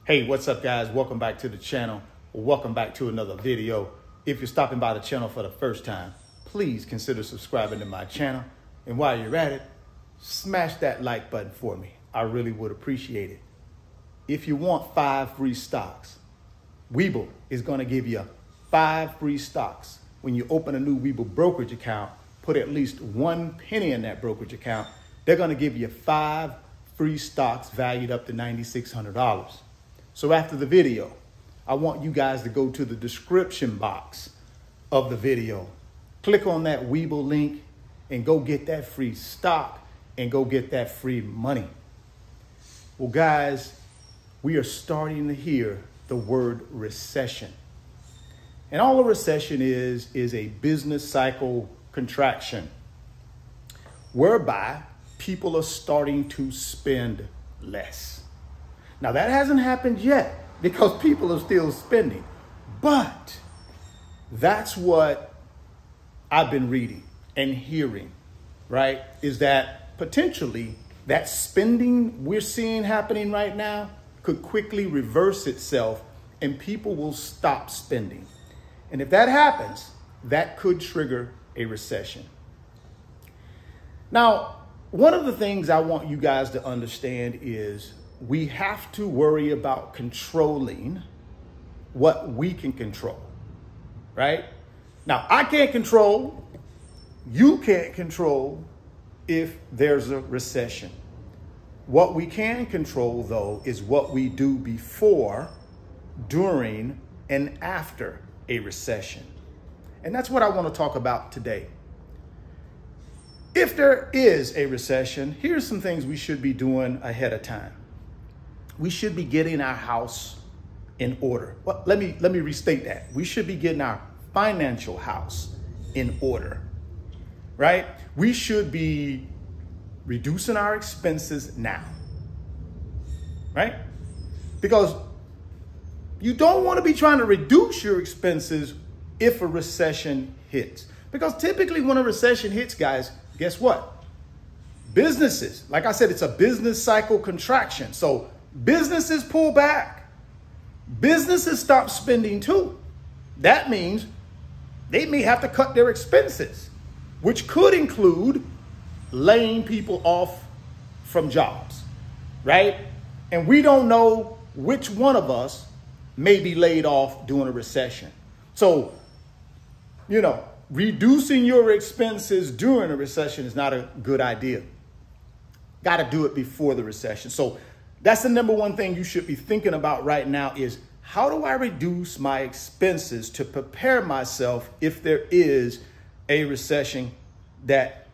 Hey, what's up, guys? Welcome back to the channel. Welcome back to another video. If you're stopping by the channel for the first time, please consider subscribing to my channel. And while you're at it, smash that like button for me. I really would appreciate it. If you want 5 free stocks, Webull is going to give you 5 free stocks. When you open a new Webull brokerage account, put at least 1 penny in that brokerage account. They're going to give you 5 free stocks valued up to $9,600. So after the video, I want you guys to go to the description box of the video. Click on that Webull link and go get that free stock and go get that free money. Well, guys, we are starting to hear the word recession. And all a recession is a business cycle contraction whereby people are starting to spend less. Now, that hasn't happened yet because people are still spending, but that's what I've been reading and hearing, right? Is that potentially that spending we're seeing happening right now could quickly reverse itself and people will stop spending. And if that happens, that could trigger a recession. Now, one of the things I want you guys to understand is we have to worry about controlling what we can control, right? Now, I can't control, you can't control if there's a recession. What we can control, though, is what we do before, during, and after a recession. And that's what I want to talk about today. If there is a recession, here's some things we should be doing ahead of time. We should be getting our house in order. Well, let me restate that. We should be getting our financial house in order, right? We should be reducing our expenses now, right? Because you don't want to be trying to reduce your expenses if a recession hits. Because typically when a recession hits, guys, guess what? Businesses, like I said, it's a business cycle contraction. So businesses pull back. Businesses stop spending too. That means they may have to cut their expenses, which could include laying people off from jobs, right? And we don't know which one of us may be laid off during a recession. So, reducing your expenses during a recession is not a good idea. Got to do it before the recession. So that's the number one thing you should be thinking about right now is how do I reduce my expenses to prepare myself if there is a recession that,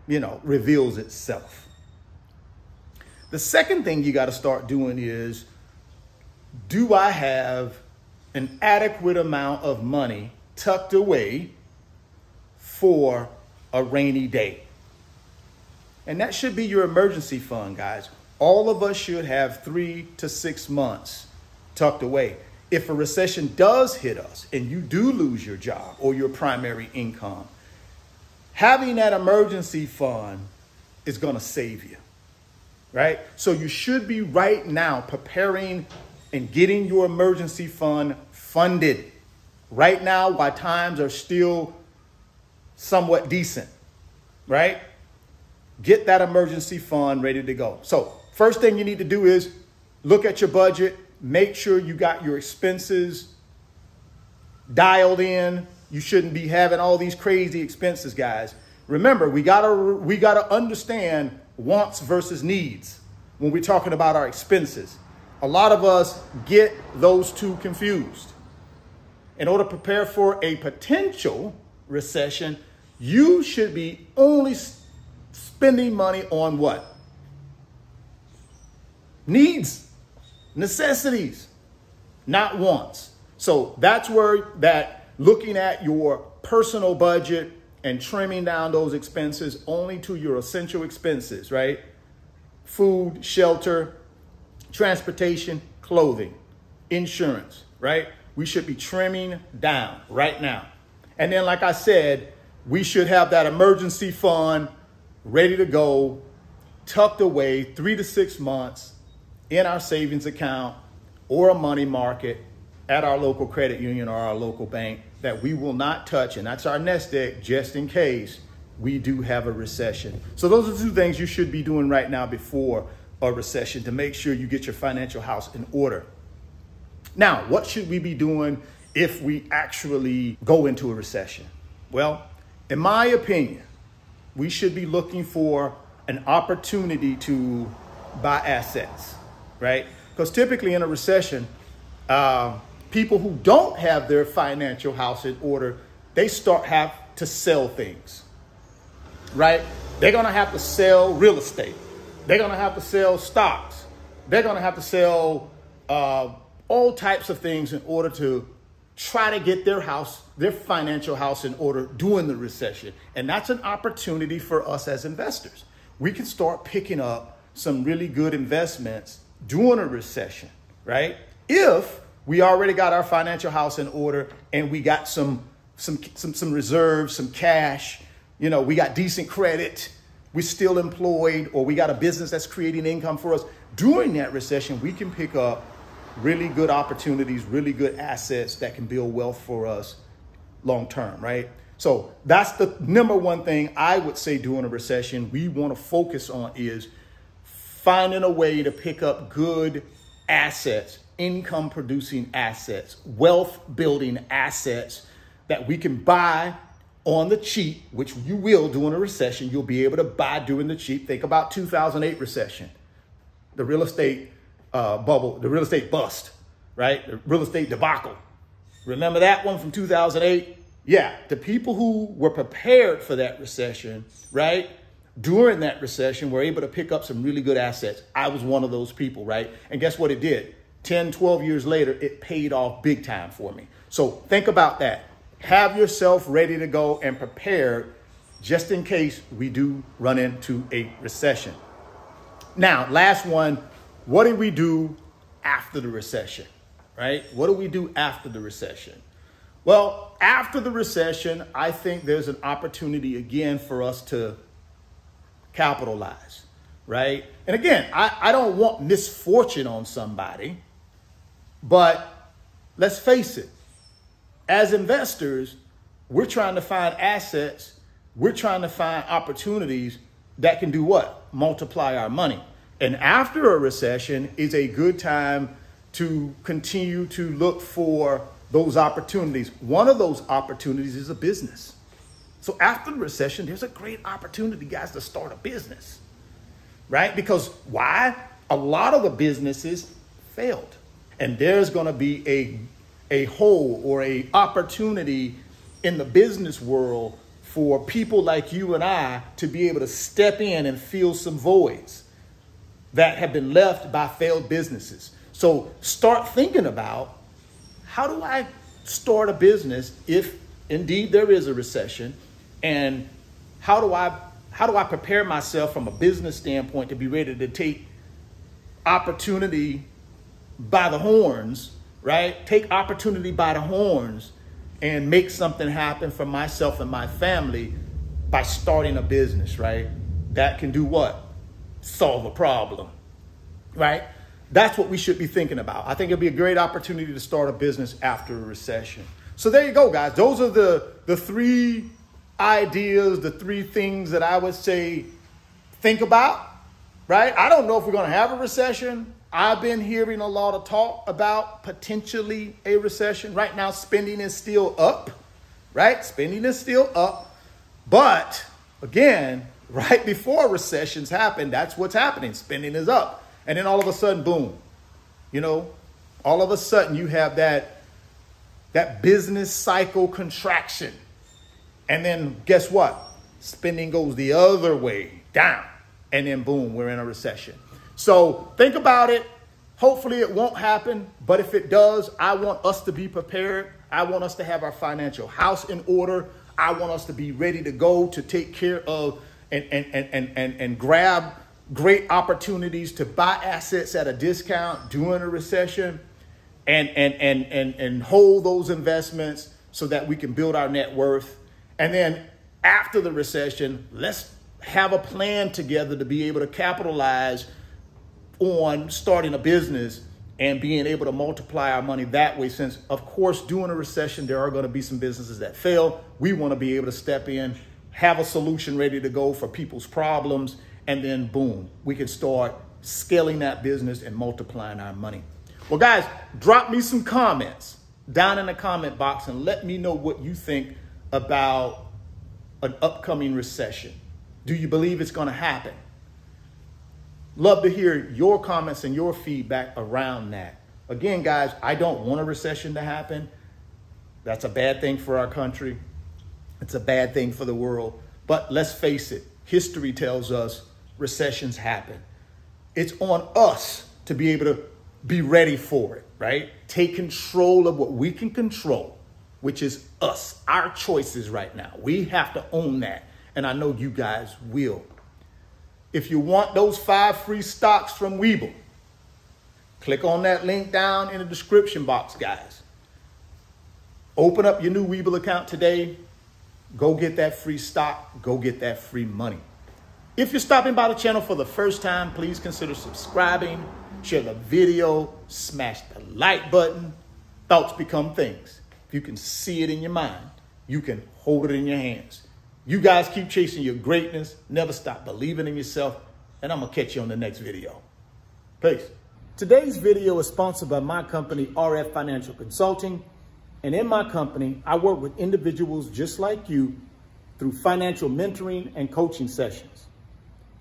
reveals itself. The second thing you got to start doing is, do I have an adequate amount of money tucked away for a rainy day? And that should be your emergency fund, guys. All of us should have 3 to 6 months tucked away. If a recession does hit us and you do lose your job or your primary income, having that emergency fund is going to save you, right? So you should be right now preparing and getting your emergency fund funded right now while times are still somewhat decent, right? Get that emergency fund ready to go. So first thing you need to do is look at your budget. Make sure you got your expenses dialed in. You shouldn't be having all these crazy expenses, guys. Remember, we gotta understand wants versus needs when we're talking about our expenses. A lot of us get those two confused. In order to prepare for a potential recession, you should be only spending money on what? Needs, necessities, not wants. So that's where that looking at your personal budget and trimming down those expenses only to your essential expenses, right? Food, shelter, transportation, clothing, insurance, right? We should be trimming down right now. And then, like I said, we should have that emergency fund ready to go, tucked away 3 to 6 months in our savings account or a money market at our local credit union or our local bank that we will not touch. And that's our nest egg just in case we do have a recession. So those are two things you should be doing right now before a recession to make sure you get your financial house in order. Now, what should we be doing if we actually go into a recession? Well, in my opinion, we should be looking for an opportunity to buy assets, right? Because typically in a recession, people who don't have their financial house in order, they have to sell things, right? They're going to have to sell real estate. They're going to have to sell stocks. They're going to have to sell all types of things in order to try to get their financial house in order during the recession. And that's an opportunity for us as investors. We can start picking up some really good investments during a recession, right? If we already got our financial house in order and we got some reserves, some cash, we got decent credit, we're still employed, or we got a business that's creating income for us. During that recession, we can pick up really good opportunities, really good assets that can build wealth for us long term, right? So that's the number one thing I would say during a recession we want to focus on is finding a way to pick up good assets, income producing assets, wealth building assets that we can buy on the cheap, which you will during a recession. You'll be able to buy during the cheap. Think about 2008 recession, the real estate bubble, the real estate bust, right? The real estate debacle. Remember that one from 2008? Yeah, the people who were prepared for that recession, right? During that recession were able to pick up some really good assets. I was one of those people, right? And guess what it did? 10, 12 years later, it paid off big time for me. So think about that. Have yourself ready to go and prepared just in case we do run into a recession. Now, last one, what do we do after the recession, right? What do we do after the recession? Well, after the recession, I think there's an opportunity again for us to capitalize, right? And again, I don't want misfortune on somebody, but let's face it. As investors, we're trying to find assets. We're trying to find opportunities that can do what? Multiply our money. And after a recession is a good time to continue to look for those opportunities. One of those opportunities is a business. So after the recession, there's a great opportunity, guys, to start a business, right? Because why? A lot of the businesses failed. And there's going to be a hole or a opportunity in the business world for people like you and I to be able to step in and fill some voids that have been left by failed businesses. So start thinking about, how do I start a business if indeed there is a recession? And how do I prepare myself from a business standpoint to be ready to take opportunity by the horns, right? Take opportunity by the horns and make something happen for myself and my family by starting a business, right? That can do what? Solve a problem, right? That's what we should be thinking about. I think it'd be a great opportunity to start a business after a recession. So there you go, guys. Those are the three ideas, the three things that I would say think about, right? I don't know if we're going to have a recession. I've been hearing a lot of talk about potentially a recession. Right now, spending is still up, right? Spending is still up. But again, right before recessions happen, that's what's happening. Spending is up. And then all of a sudden, boom, all of a sudden you have that business cycle contraction. And then guess what? Spending goes the other way, down. And then boom, we're in a recession. So think about it. Hopefully it won't happen. But if it does, I want us to be prepared. I want us to have our financial house in order. I want us to be ready to go to take care of and grab great opportunities to buy assets at a discount during a recession and hold those investments so that we can build our net worth. And then after the recession, let's have a plan together to be able to capitalize on starting a business and being able to multiply our money that way, since of course, during a recession, there are going to be some businesses that fail. We want to be able to step in, have a solution ready to go for people's problems, and then boom, we can start scaling that business and multiplying our money. Well, guys, drop me some comments down in the comment box and let me know what you think about an upcoming recession. Do you believe it's going to happen? Love to hear your comments and your feedback around that. Again, guys, I don't want a recession to happen. That's a bad thing for our country. It's a bad thing for the world. But let's face it, history tells us recessions happen. It's on us to be able to be ready for it, right? Take control of what we can control, which is us, our choices right now. We have to own that. And I know you guys will. If you want those 5 free stocks from Webull, click on that link down in the description box, guys. Open up your new Webull account today. Go get that free stock. Go get that free money. If you're stopping by the channel for the first time, please consider subscribing, share the video, smash the like button. Thoughts become things. If you can see it in your mind, you can hold it in your hands. You guys keep chasing your greatness. Never stop believing in yourself. And I'm going to catch you on the next video. Peace. Today's video is sponsored by my company, RF Financial Consulting. And in my company, I work with individuals just like you through financial mentoring and coaching sessions.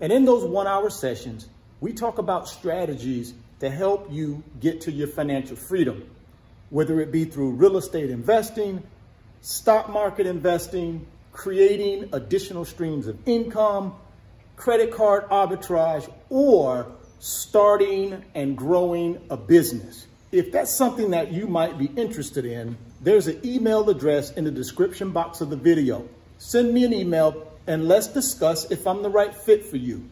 And in those 1-hour sessions, we talk about strategies to help you get to your financial freedom, whether it be through real estate investing, stock market investing, creating additional streams of income, credit card arbitrage, or starting and growing a business. If that's something that you might be interested in, there's an email address in the description box of the video. Send me an email and let's discuss if I'm the right fit for you.